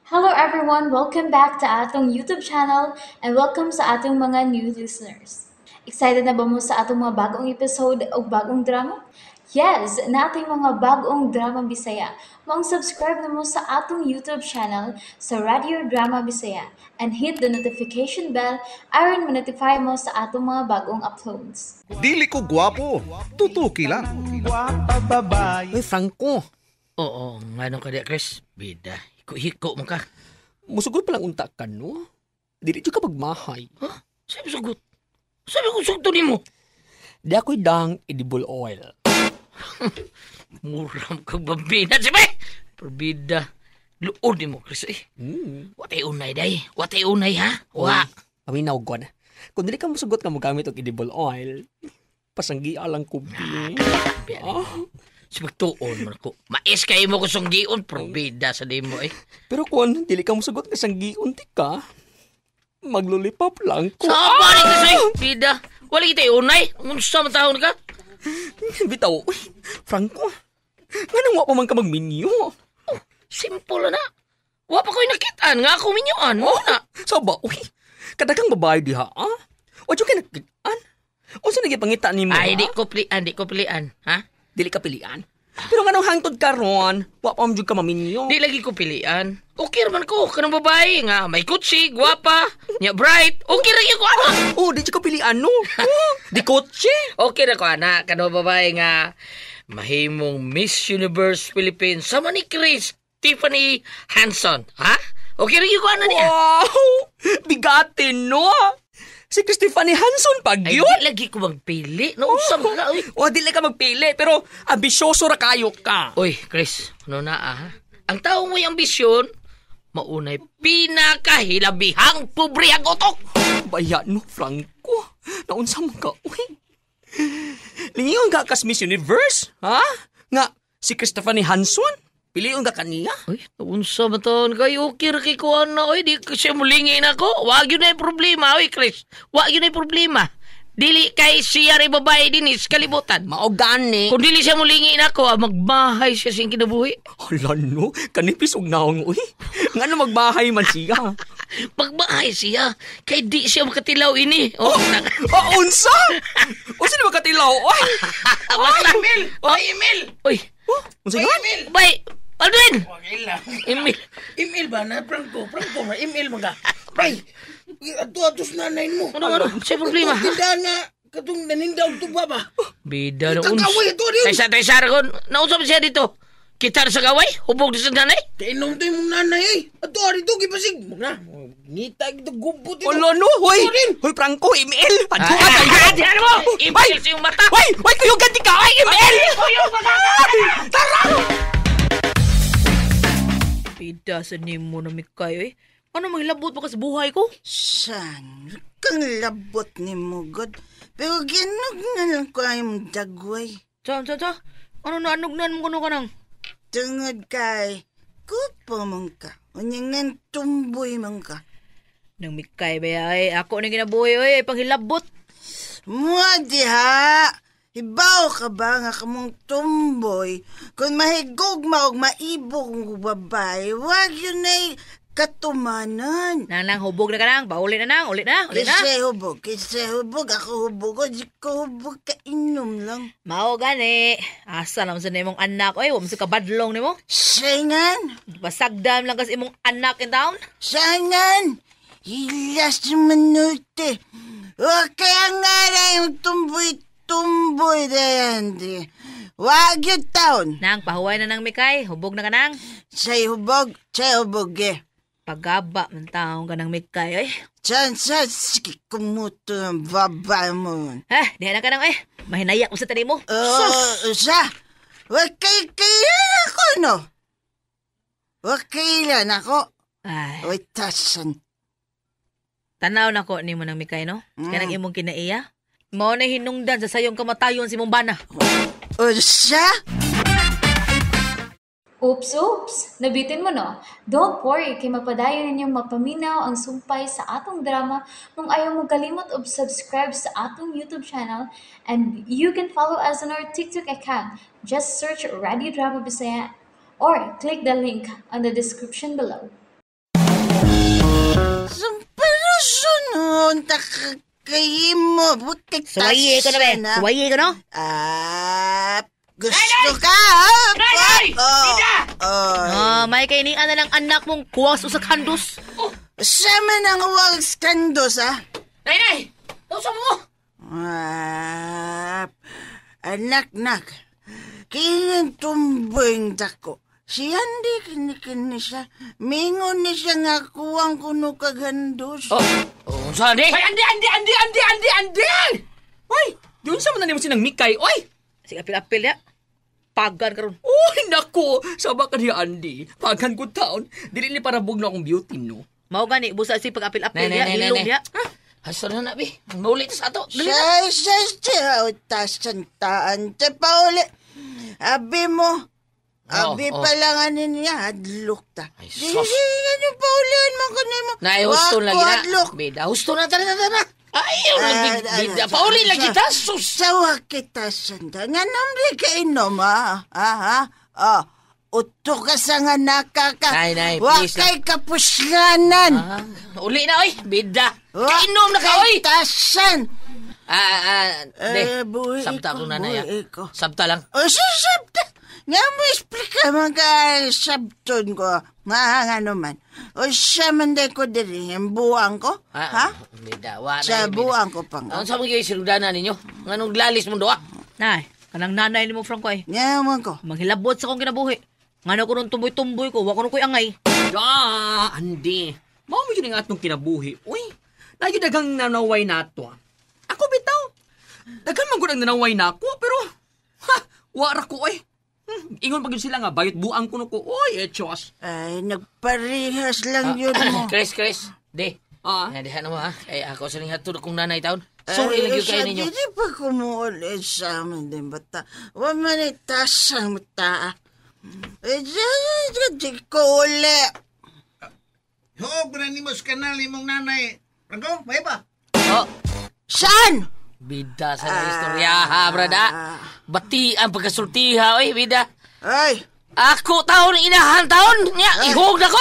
Hello everyone! Welcome back to atong YouTube channel and welcome sa atong mga new listeners. Excited na ba mo sa atong mga bagong episode o bagong drama? Yes, na ating mga bagong drama Bisaya. Mag-subscribe na mo sa atong YouTube channel sa Radio Drama Bisaya and hit the notification bell aron ma-notify mo sa atong mga bagong uploads. Dili ko gwapo, tutuki lang. Uy, Franco, Oo, nga ka di, Chris. Bida, hiko-hiko mo ka. musugod palang unta ka, no? Dili ka magmahay. Ha? Sabi sugot. Sabi ko sugto ni mo. Di ako'y dang edible oil. Muram kag bambina, sabi! Perbida. Luod ni mo, Chris, eh. Watay unay, day. Watay unay, ha? Wa. Paminaw ko na. Kung dili ka musugot ka magamit og edible oil, pasanggi alang kubi. Si magtuon mo ko. Mais kayo mo kusong gion, perbida sa di mo, eh. Pero kung dili ka musugot ka sanggi unti ka, maglulipap lang ko. Sa balik ka sa'yo, bida. Wala kita unay. Unsa matahon ka? Bitaw, uy, Franco, nga nang wa pa man ka magminyo. Simple na. Wa pa ko'y nakitaan nga ako minyoan. Mo na. So ba, uy, kadagang babae diha, ha? O ka nakitaan? O sa nagipangita ni mo, Ay, ha? di ko pilian. Ha? Dili ka pilian. Pero nga nang hangtod ka ron, wa pa jud ka maminyo. Di lagi ko pilian. Okay man ko, kanang babae nga, may kutsi, gwapa, nya bright. Okay ra gyud ko ana. Oh, di ka pilian, no? Di kotse. Okay ra ko ana, kanang babae nga mahimong Miss Universe Philippines sama ni Chris Tiffany Hanson, ha? Okay ra gyud ko ana niya. Wow! Bigatin, no? Si Stephanie Hanson pag Ay, yun. di lagi ko magpili. Nausap ka, uy. O, dili ka magpili, pero ambisyoso ra kayo ka. Uy, Chris, ano na ha? Ang tao mo'y ambisyon, maunay pinakahilabihang pobre ang utok. Baya, no, Franco. Naunsa mo ka, uy. Lingiyon ka kas Miss Universe, ha? Nga, si Stephanie Hanson? Piliyon ka kaniya? Uy, unsa ba taon kayo? Okay ra kay ko na, uy. Di kasi mulingin ako. Wag yun na yung problema, uy, Chris. Wag yun na yung problema. Dili kay siya rin babae din is kalibutan. Maogani. Kung dili siya mulingin ako, magbahay siya siyang kinabuhi. Hala, no? Kanipis og naong, uy. Nga na magbahay man siya. Magbahay siya, kay di siya makatilaw ini. Oh, Oh, unsa? O, sino magkatilaw? Uy! Emil! Oy, Emil! Uy! Unsa nga? Bay! Alvin! Okay lang. Emil! Email ba na? Franco na. Email mo ka. Bay, ato-atos nanay mo. Ano? Siya problema, ha? Tindahan nga, katong nanindaw ito ba ba? Bida na Kagaway ito rin. Taysa ko. Nausap siya dito. Kita sa gaway? Hubog sa nanay? Kainom to yung nanay eh. Ato, arito, kipasig. Mga, ngita ito, gubot ito. Olo, no? Hoy! Hoy, Franco, Emil! Ano ka tayo? Diyan mo! Emil sa iyong mata! Hoy! Hoy, kuyong ganti ka! Ay, Emil! Bida sa nimo na mikay, eh. Ano mahilabot ba ka sa buhay ko? San, kang labot ni Mugod. Pero ginog na lang ko ayong dagway. Sa? Ano na anugnan mo kuno ka nang? Tungod kay, kupo mong ka. Unyangan tumboy mong ka. Nang mikay ba ay ako na ginabuhay, oy, panghilabot. Mua diha, ibaw ka ba nga kamong tumboy? Kung mahigugma og maibog ng babae, wag yun ay katumanan. Nang hubog na ka nang, paulit na nang, ulit na. Kasi hubog, ako hubog, di ko hubog, kainom lang. Mao gani. Asa naman sa nimong anak, oy, wala ka badlong nimo. Saingan, Pasagdam lang kasi imong anak in town. saingan, hilas manute. O kaya nga na yung tumboy na yan, di. Wag yung taon. Nang pahuway na nang mikay, hubog na ka nang. Say hubog eh. Pagaba man taong ka ng mikay, oy. Sa sige kumuto ng baba mo. Diha na ka nang, eh. Mahinayak mo sa tani mo. Sa, wag kailan ako, no? Wag kailan ako. Ay, Wait, tasan. tanaw na ko ni mo ng mikay, no? Kaya nang imong kinaiya. Mao na hinungdan sa sayong kamatayon si mong bana. Sa? Oops! Nabitin mo no? Don't worry, kay mapadayon ninyong mapaminaw ang sumpay sa atong drama kung ayaw mo kalimot of subscribe sa atong YouTube channel and you can follow us on our TikTok account. Just search Radio Drama Bisaya or click the link on the description below. Pero sunod, takakayin mo. Butik Suwaye ko na be. Suwaye ko no? Gusto ka? Nay! May kainian na lang anak mong kuwas usak handos. Sama ng huwag skandos, ha? Nay! Tausa mo! Anak-nak, kinang tumboy dako. Si Andy kini siya. Mingon ni siya nga kuwang kuno kagandos. Saan di? Ay, Andi! Oy, yun sa man na mo sinang Mikay, oy! Sige, apil-apil ya. Pagan karon. Uy, naku! Saba ka niya, Andy. Pagkan ko taon, dili ni para bugno akong beauty, no? Mao gani busa si pag-apil-apil Nay, ya, nay, nay, ilong nay. ya. Hasto na bi. Maulit sa ato. Dali na. Siya, tasantaan. Te pauli. Abi mo. Abi pa lang anin niya. Hadlok ta. Ay, Di, sos. ano pa ulihan mo ko na mo. Nay, husto lagi na. Hadlok. Bida, husto na. Tara. Ayaw lang, bida. Pauli lang kita. Sus. Sawa kita sanda. Nga namri ka inom, ha? Uto ka sa nga nakaka. Nay, please Wakay kapuslanan. Uli na, oy. Bida. Kainom na ka, oy. Tasan. Buhi Sabta ko, ko na na, ya. buhi ko. Sabta lang. O, sabta. Nga mo explika mga sabton ko. Nga naman. O siya man day ko diri. Ang buwang ko. Ha? Bida, wala. Sa buwang ko pang. Ano sa mga sinugdanan ninyo? Nganong glalis mo doa? Nay, kanang nanay ni mo Franco ay. Nga man ko. Manghilabot sa kong kinabuhi. Ngano ko nung tumboy-tumboy ko, wa ko nung ko'y angay. Andi. Mao mo yun ang atong kinabuhi. Uy, nagyo dagang nanaway nato. Ako bitaw. Dagan man gud ang nanaway nako, pero wara ko oy. Ingon pag yun sila nga bayot buang kuno ko. Oy, etchos. Ay, nagparihas lang yun mo. Chris. De. Dihan mo ha. Ay ako sa niya tulog kong nanay taon. Sorry lang yung kayo ninyo. Hindi pa kumuulit sa amin din bata. Wa man itasang mata. Di ko uli. Ho, branimos kanal imong nanay. Franco, may ba? Saan? Bida sa istorya ha, brada. Bati ang pagkasultiha, oy, bida. Ay, Ako taon, inahan taon. Nya, ihog na ko.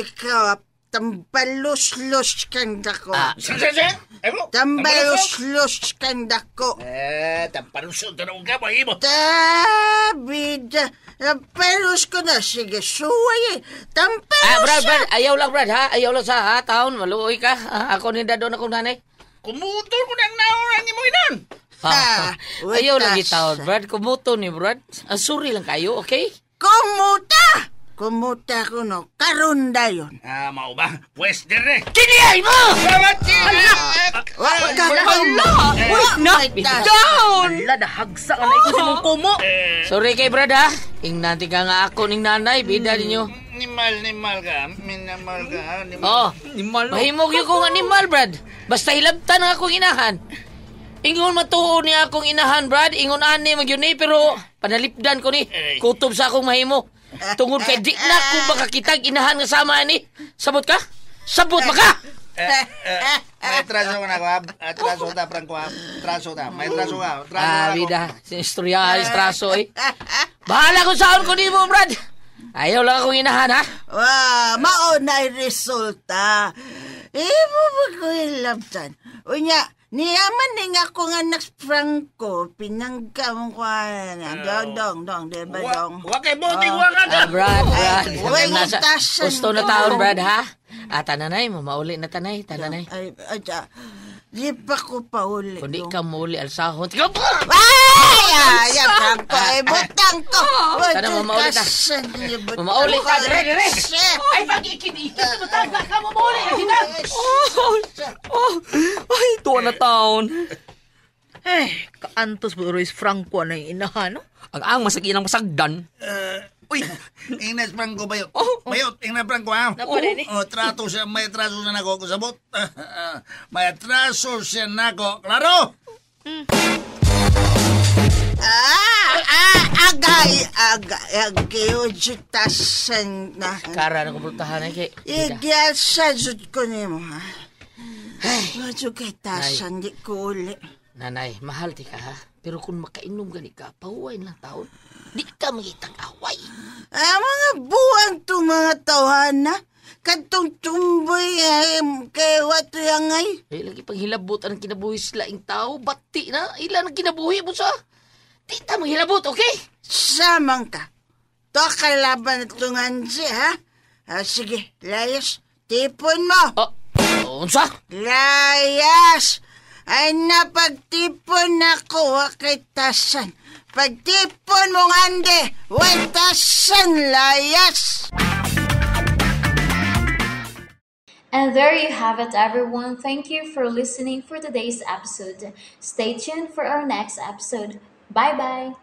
ikaw, tambalos-los kang dako. Sige. Ego. Tambalos-los kang dako. Tampalusod na nung kamay mo. Tabida. Tambalos ko na. Sige, suway eh. Tambalos Brad, ayaw lang, Brad, ha? Ayaw lang sa taon. Maluoy ka. Ako ninda doon akong nanay. Kumutol ko ng naoran ni mo inan. Ayaw lang taon, Brad. Kumuto ni Brad. Sorry lang kayo, okay? Kumuta ko no. Karon dayon. Mau ba? Pwes dire. Kiniyay mo! Wag ka Down! Ala, dahagsa ka na ikaw si mong kumo. Sorry kay Brad, ha? Ingnan ka nga ako ning nanay. Bida ninyo. Nimal ka. Minamal ka. Mahimog yung kong animal, Brad. Basta hilabtan ang akong inahan. Ingon matuon niya akong inahan, Brad. Ingon ani magyun ni, pero panalipdan ko ni. Kutob sa akong mahimo. Tungod kay di na kung makakitag inahan nga sama ni. Sabot ka? Sabot maka! May traso ka na ko. Traso ta, Franco. Traso ta. May traso ka. Bida. Sinistorya, traso eh. Bahala kung saan ko ni mo, Brad. Ayaw lang akong inahan, ha? Maunay resulta. Mo ba ko ilabtan? Unya, niyaman din ako nga Franco, pinangkam ko na. Dong, diba dong? Wakay boting waka. Brad. Uy, utasan. Gusto na taon, Brad, ha? Tananay, mamauli na tanay. Ay, di pa ko pa uli. Kundi ka mauli alsahon. Ay, Franco, butang ko. Sana mamauli ta. Mamauli ka, dire. Ay, pag-ikit-ikit, matanda ka, mamuli na kita. Ay, tuwa na taon. Kaantos mo Royce Franco na yung inahan, no? Ang masakinang masagdan. Uy, Ines Franco bayot. Bayot, Ines Franco ha. Nakuha din Trato siya, may traso siya nako kusabot. May traso siya nako. Klaro? Agayojutasan na. Kara na kumultahan ay kay. Igyasajud ko ni mo, ha? Medyo kay tasan, di ko uli. Nanay, mahal ti ka ha. Pero kung makainom gani ka, pahuway lang taon. Di ka mangitang away. Mga buwan to mga tawhan na. Katong tumboy kay wato yangay. Ay, lagi pang hilabot ang kinabuhi sila ang tao. Bati na. Ilan ang kinabuhi mo sa? Di ta hilabot, okay? Samang ka. To kalaban tungan siya, ha? Sige, layas. Tipon mo. Unsa? Layas! Ay napagtipon ako kay tasan. Pagtipon mong ande, way tasan layas! And there you have it, everyone. Thank you for listening for today's episode. Stay tuned for our next episode. Bye bye.